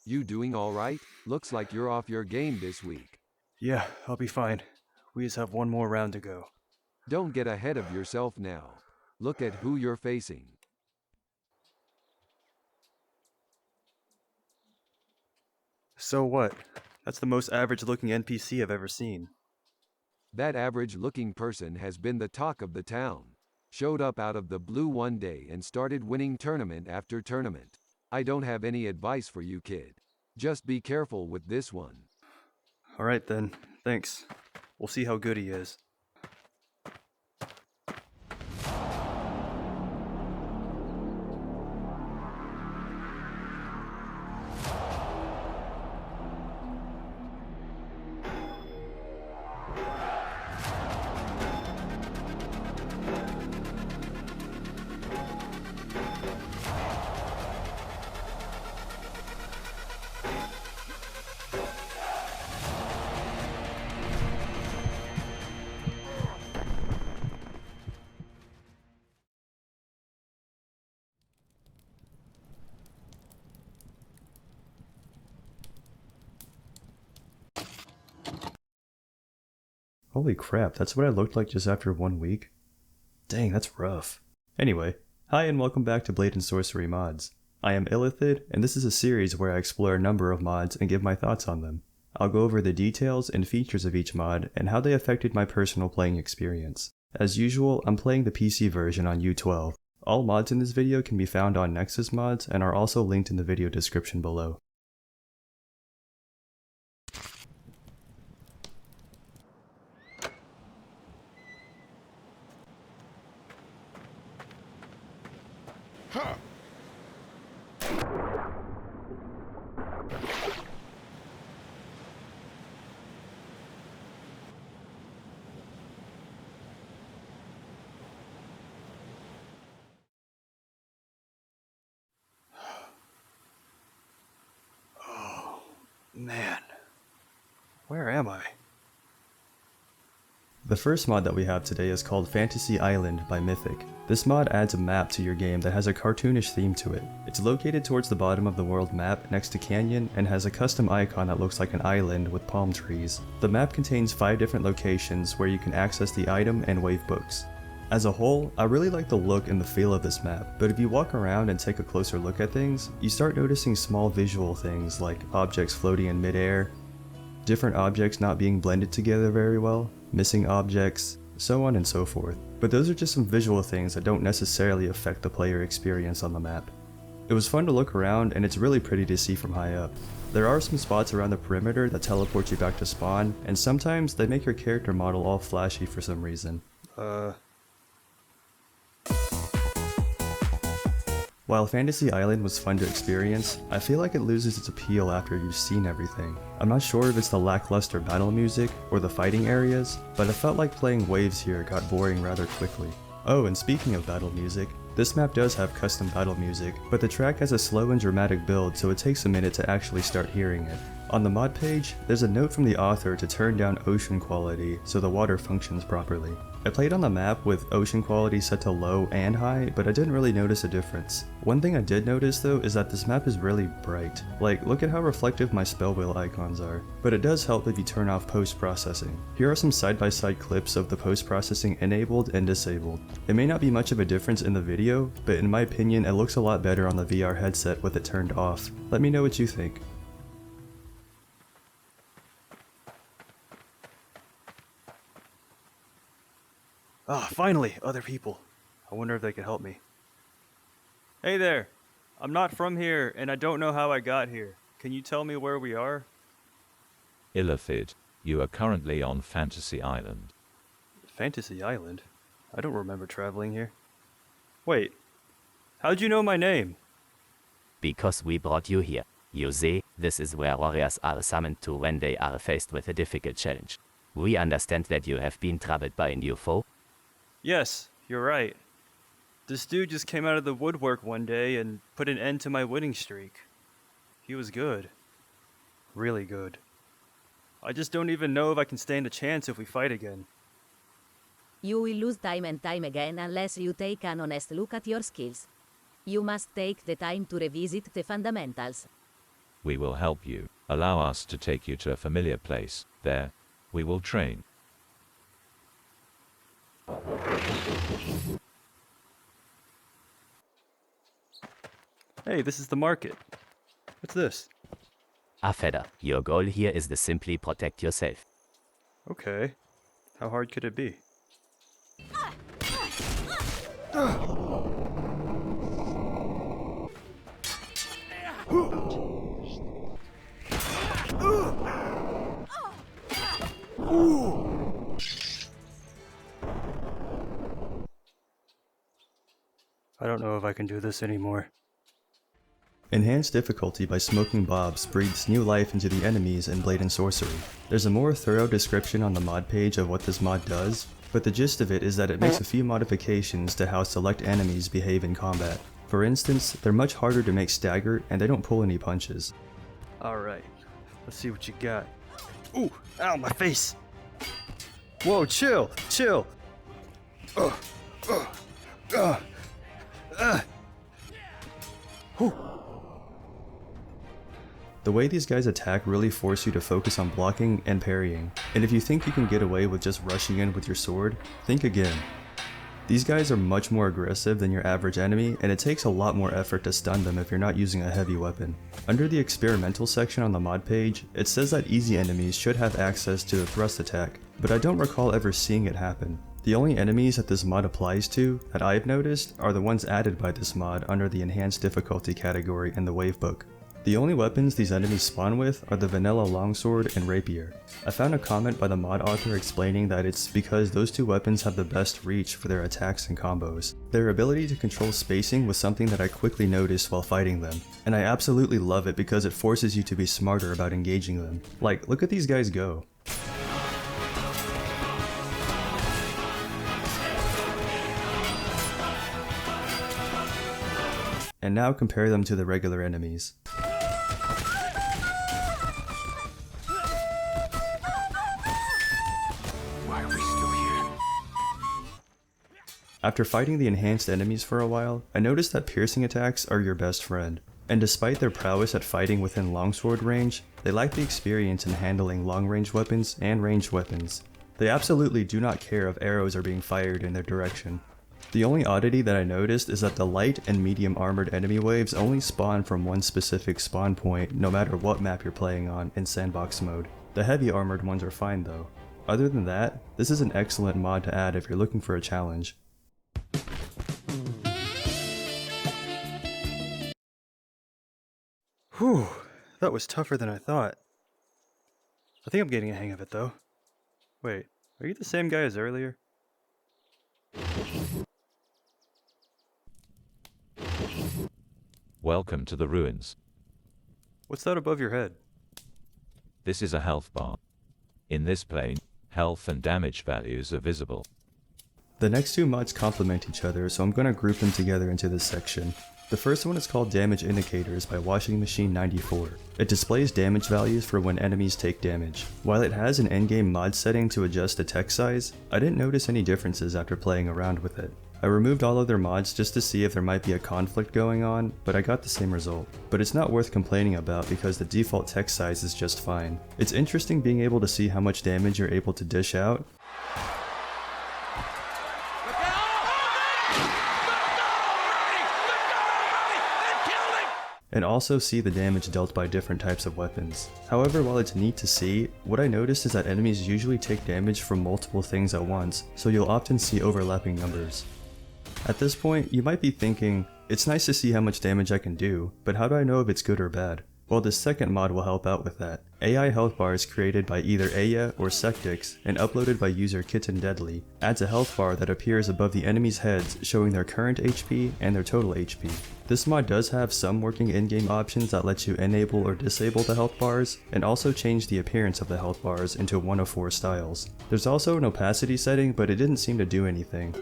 You doing all right? Looks like you're off your game this week. Yeah, I'll be fine. We just have one more round to go. Don't get ahead of yourself now. Look at who you're facing. So what? That's the most average looking NPC I've ever seen. That average looking person has been the talk of the town. Showed up out of the blue one day and started winning tournament after tournament. I don't have any advice for you, kid. Just be careful with this one. Alright then, thanks. We'll see how good he is. Holy crap, that's what I looked like just after 1 week? Dang, that's rough. Anyway, hi and welcome back to Blade and Sorcery Mods. I am Illithid, and this is a series where I explore a number of mods and give my thoughts on them. I'll go over the details and features of each mod and how they affected my personal playing experience. As usual, I'm playing the PC version on U12. All mods in this video can be found on Nexus Mods and are also linked in the video description below. Man, where am I? The first mod that we have today is called Fantasy Island by Mythic. This mod adds a map to your game that has a cartoonish theme to it. It's located towards the bottom of the world map next to Canyon and has a custom icon that looks like an island with palm trees. The map contains 5 different locations where you can access the item and wave books. As a whole, I really like the look and the feel of this map, but if you walk around and take a closer look at things, you start noticing small visual things like objects floating in midair, different objects not being blended together very well, missing objects, so on and so forth. But those are just some visual things that don't necessarily affect the player experience on the map. It was fun to look around and it's really pretty to see from high up. There are some spots around the perimeter that teleport you back to spawn, and sometimes they make your character model all flashy for some reason. While Fantasy Island was fun to experience, I feel like it loses its appeal after you've seen everything. I'm not sure if it's the lackluster battle music or the fighting areas, but I felt like playing waves here got boring rather quickly. Oh, and speaking of battle music, this map does have custom battle music, but the track has a slow and dramatic build, so it takes a minute to actually start hearing it. On the mod page, there's a note from the author to turn down ocean quality so the water functions properly. I played on the map with ocean quality set to low and high, but I didn't really notice a difference. One thing I did notice though is that this map is really bright. Like, look at how reflective my spell wheel icons are. But it does help if you turn off post-processing. Here are some side-by-side clips of the post-processing enabled and disabled. It may not be much of a difference in the video, but in my opinion it looks a lot better on the VR headset with it turned off. Let me know what you think. Ah, finally! Other people. I wonder if they can help me. Hey there! I'm not from here, and I don't know how I got here. Can you tell me where we are? Illithid, you are currently on Fantasy Island. Fantasy Island? I don't remember traveling here. Wait, how'd you know my name? Because we brought you here. You see, this is where warriors are summoned to when they are faced with a difficult challenge. We understand that you have been troubled by a new foe. Yes, you're right. This dude just came out of the woodwork one day and put an end to my winning streak. He was good. Really good. I just don't even know if I can stand a chance if we fight again. You will lose time and time again unless you take an honest look at your skills. You must take the time to revisit the fundamentals. We will help you. Allow us to take you to a familiar place. There, we will train. Hey, this is the market. What's this? Feather, your goal here is to simply protect yourself. Okay. How hard could it be? I don't know if I can do this anymore. Enhanced difficulty by Smoking Bobs breathes new life into the enemies in Blade and Sorcery. There's a more thorough description on the mod page of what this mod does, but the gist of it is that it makes a few modifications to how select enemies behave in combat. For instance, they're much harder to make stagger and they don't pull any punches. Alright, let's see what you got. Ooh, ow, my face! Whoa, chill, chill! Whew. The way these guys attack really force you to focus on blocking and parrying, and if you think you can get away with just rushing in with your sword, think again. These guys are much more aggressive than your average enemy, and it takes a lot more effort to stun them if you're not using a heavy weapon. Under the experimental section on the mod page, it says that easy enemies should have access to the thrust attack, but I don't recall ever seeing it happen. The only enemies that this mod applies to, that I've noticed, are the ones added by this mod under the enhanced difficulty category in the wavebook. The only weapons these enemies spawn with are the vanilla longsword and rapier. I found a comment by the mod author explaining that it's because those two weapons have the best reach for their attacks and combos. Their ability to control spacing was something that I quickly noticed while fighting them, and I absolutely love it because it forces you to be smarter about engaging them. Like, look at these guys go. And now compare them to the regular enemies. Why are we still here? After fighting the enhanced enemies for a while, I noticed that piercing attacks are your best friend. And despite their prowess at fighting within longsword range, they lack the experience in handling long-range weapons and ranged weapons. They absolutely do not care if arrows are being fired in their direction. The only oddity that I noticed is that the light and medium armored enemy waves only spawn from one specific spawn point no matter what map you're playing on in sandbox mode. The heavy armored ones are fine though. Other than that, this is an excellent mod to add if you're looking for a challenge. Whew, that was tougher than I thought. I think I'm getting a hang of it though. Wait, are you the same guy as earlier? Welcome to the ruins. What's that above your head? This is a health bar. In this plane, health and damage values are visible. The next two mods complement each other, so I'm going to group them together into this section. The first one is called Damage Indicators by Washing Machine 94. It displays damage values for when enemies take damage. While it has an endgame mod setting to adjust the text size, I didn't notice any differences after playing around with it. I removed all of their mods just to see if there might be a conflict going on, but I got the same result. But it's not worth complaining about because the default text size is just fine. It's interesting being able to see how much damage you're able to dish out, and also see the damage dealt by different types of weapons. However, while it's neat to see, what I noticed is that enemies usually take damage from multiple things at once, so you'll often see overlapping numbers. At this point, you might be thinking, it's nice to see how much damage I can do, but how do I know if it's good or bad? Well, this second mod will help out with that. AI health bars created by either Aya or Sectix and uploaded by user Kitten Deadly adds a health bar that appears above the enemies' heads showing their current HP and their total HP. This mod does have some working in-game options that let you enable or disable the health bars, and also change the appearance of the health bars into one of 4 styles. There's also an opacity setting, but it didn't seem to do anything.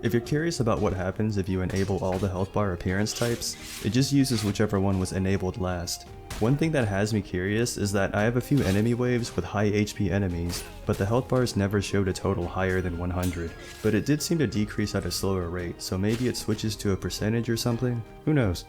If you're curious about what happens if you enable all the health bar appearance types, it just uses whichever one was enabled last. One thing that has me curious is that I have a few enemy waves with high HP enemies, but the health bars never showed a total higher than 100. But it did seem to decrease at a slower rate, so maybe it switches to a percentage or something? Who knows?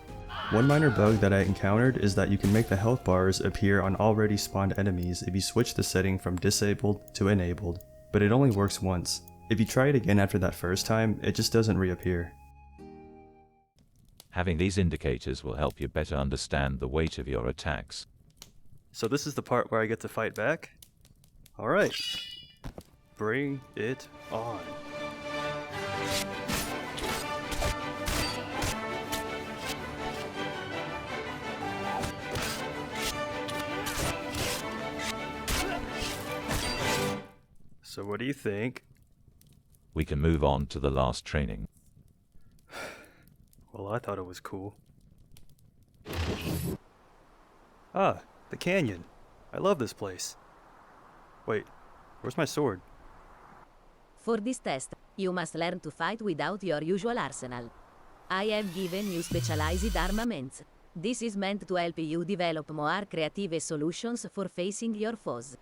One minor bug that I encountered is that you can make the health bars appear on already spawned enemies if you switch the setting from disabled to enabled, but it only works once. If you try it again after that first time, it just doesn't reappear. Having these indicators will help you better understand the weight of your attacks. So this is the part where I get to fight back? Alright. Bring it on. So what do you think? We can move on to the last training. Well, I thought it was cool. Ah, the canyon. I love this place. Wait, where's my sword? For this test, you must learn to fight without your usual arsenal. I have given you specialized armaments. This is meant to help you develop more creative solutions for facing your foes.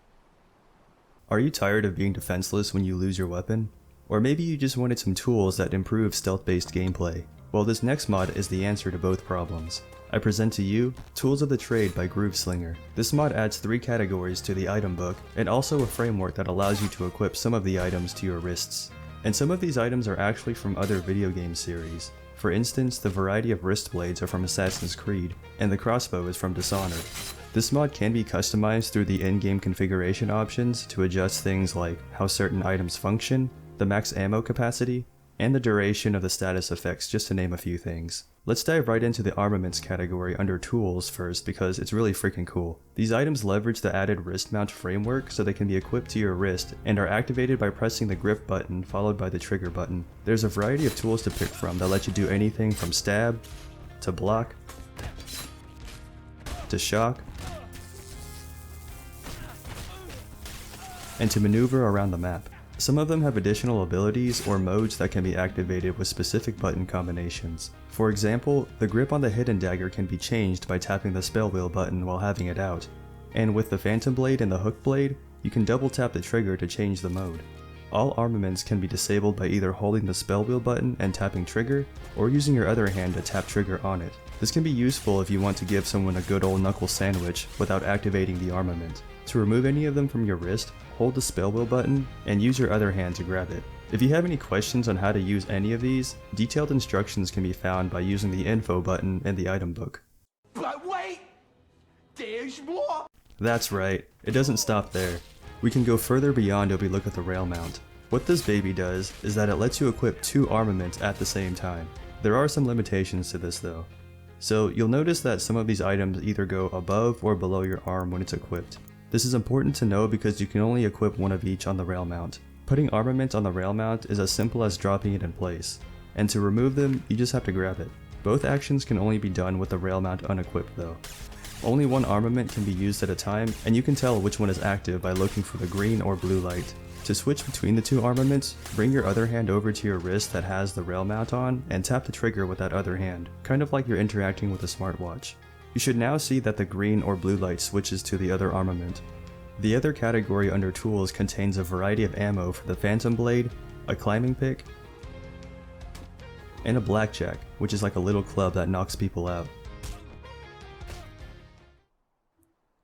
Are you tired of being defenseless when you lose your weapon? Or maybe you just wanted some tools that improve stealth-based gameplay? Well, this next mod is the answer to both problems. I present to you Tools of the Trade by Grooveslinger. This mod adds 3 categories to the item book, and also a framework that allows you to equip some of the items to your wrists. And some of these items are actually from other video game series. For instance, the variety of wrist blades are from Assassin's Creed, and the crossbow is from Dishonored. This mod can be customized through the in-game configuration options to adjust things like how certain items function, the max ammo capacity, and the duration of the status effects, just to name a few things. Let's dive right into the armaments category under tools first because it's really freaking cool. These items leverage the added wrist mount framework so they can be equipped to your wrist and are activated by pressing the grip button followed by the trigger button. There's a variety of tools to pick from that let you do anything from stab, to block, to shock, and to maneuver around the map. Some of them have additional abilities or modes that can be activated with specific button combinations. For example, the grip on the hidden dagger can be changed by tapping the spell wheel button while having it out. And with the phantom blade and the hook blade, you can double tap the trigger to change the mode. All armaments can be disabled by either holding the spell wheel button and tapping trigger, or using your other hand to tap trigger on it. This can be useful if you want to give someone a good old knuckle sandwich without activating the armament. To remove any of them from your wrist, hold the spell wheel button and use your other hand to grab it. If you have any questions on how to use any of these, detailed instructions can be found by using the info button in the item book. But wait! There's more! That's right, it doesn't stop there. We can go further beyond if we look at the rail mount. What this baby does is that it lets you equip 2 armaments at the same time. There are some limitations to this though. So you'll notice that some of these items either go above or below your arm when it's equipped. This is important to know because you can only equip one of each on the rail mount. Putting armament on the rail mount is as simple as dropping it in place, and to remove them, you just have to grab it. Both actions can only be done with the rail mount unequipped though. Only one armament can be used at a time, and you can tell which one is active by looking for the green or blue light. To switch between the 2 armaments, bring your other hand over to your wrist that has the rail mount on and tap the trigger with that other hand, kind of like you're interacting with a smartwatch. You should now see that the green or blue light switches to the other armament. The other category under tools contains a variety of ammo for the phantom blade, a climbing pick, and a blackjack, which is like a little club that knocks people out.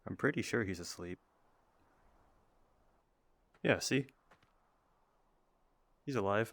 I'm pretty sure he's asleep. Yeah, see? He's alive.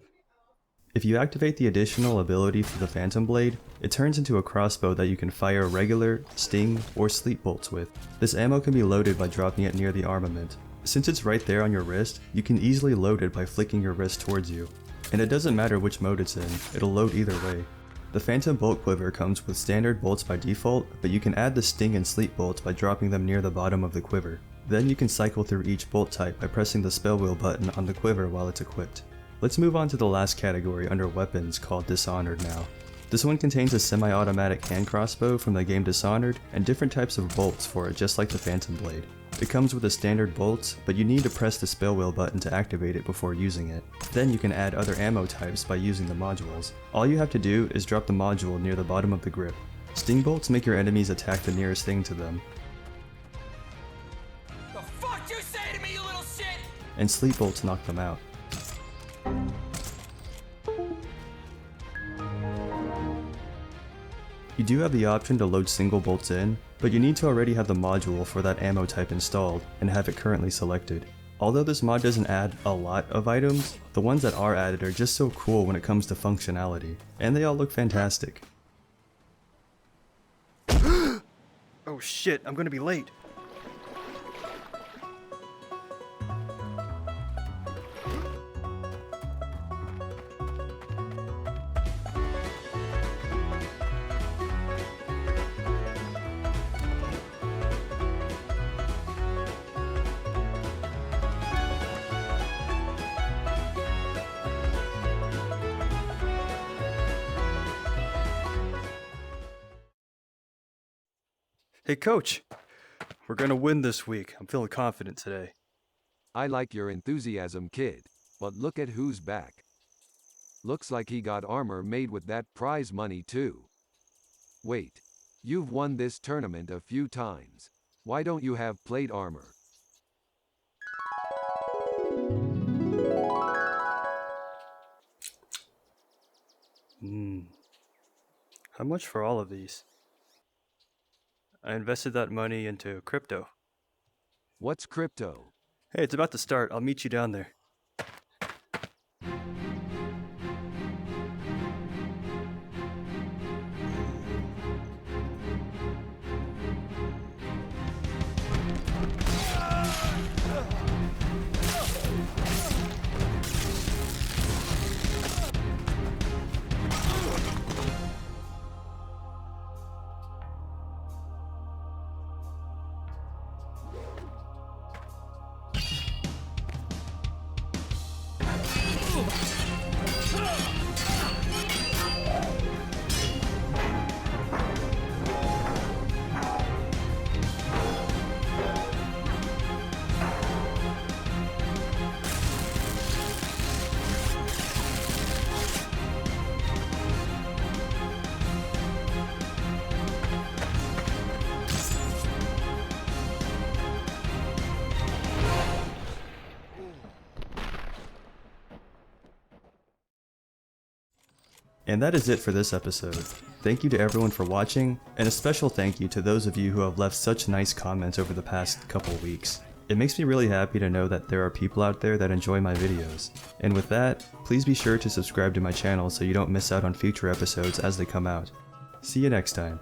If you activate the additional ability for the Phantom Blade, it turns into a crossbow that you can fire regular, sting, or sleep bolts with. This ammo can be loaded by dropping it near the armament. Since it's right there on your wrist, you can easily load it by flicking your wrist towards you. And it doesn't matter which mode it's in, it'll load either way. The Phantom Bolt Quiver comes with standard bolts by default, but you can add the sting and sleep bolts by dropping them near the bottom of the quiver. Then you can cycle through each bolt type by pressing the spell wheel button on the quiver while it's equipped. Let's move on to the last category under weapons called Dishonored now. This one contains a semi-automatic hand crossbow from the game Dishonored and different types of bolts for it, just like the Phantom Blade. It comes with a standard bolt, but you need to press the spell wheel button to activate it before using it. Then you can add other ammo types by using the modules. All you have to do is drop the module near the bottom of the grip. Sting bolts make your enemies attack the nearest thing to them. The fuck you say to me, you little shit? And sleep bolts knock them out. You do have the option to load single bolts in, but you need to already have the module for that ammo type installed and have it currently selected. Although this mod doesn't add a lot of items, the ones that are added are just so cool when it comes to functionality, and they all look fantastic. Oh shit, I'm gonna be late. Hey coach, we're gonna win this week. I'm feeling confident today. I like your enthusiasm, kid. But look at who's back. Looks like he got armor made with that prize money too. Wait. You've won this tournament a few times. Why don't you have plate armor? How much for all of these? I invested that money into crypto. What's crypto? Hey, it's about to start. I'll meet you down there. And that is it for this episode. Thank you to everyone for watching, and a special thank you to those of you who have left such nice comments over the past couple weeks. It makes me really happy to know that there are people out there that enjoy my videos. And with that, please be sure to subscribe to my channel so you don't miss out on future episodes as they come out. See you next time.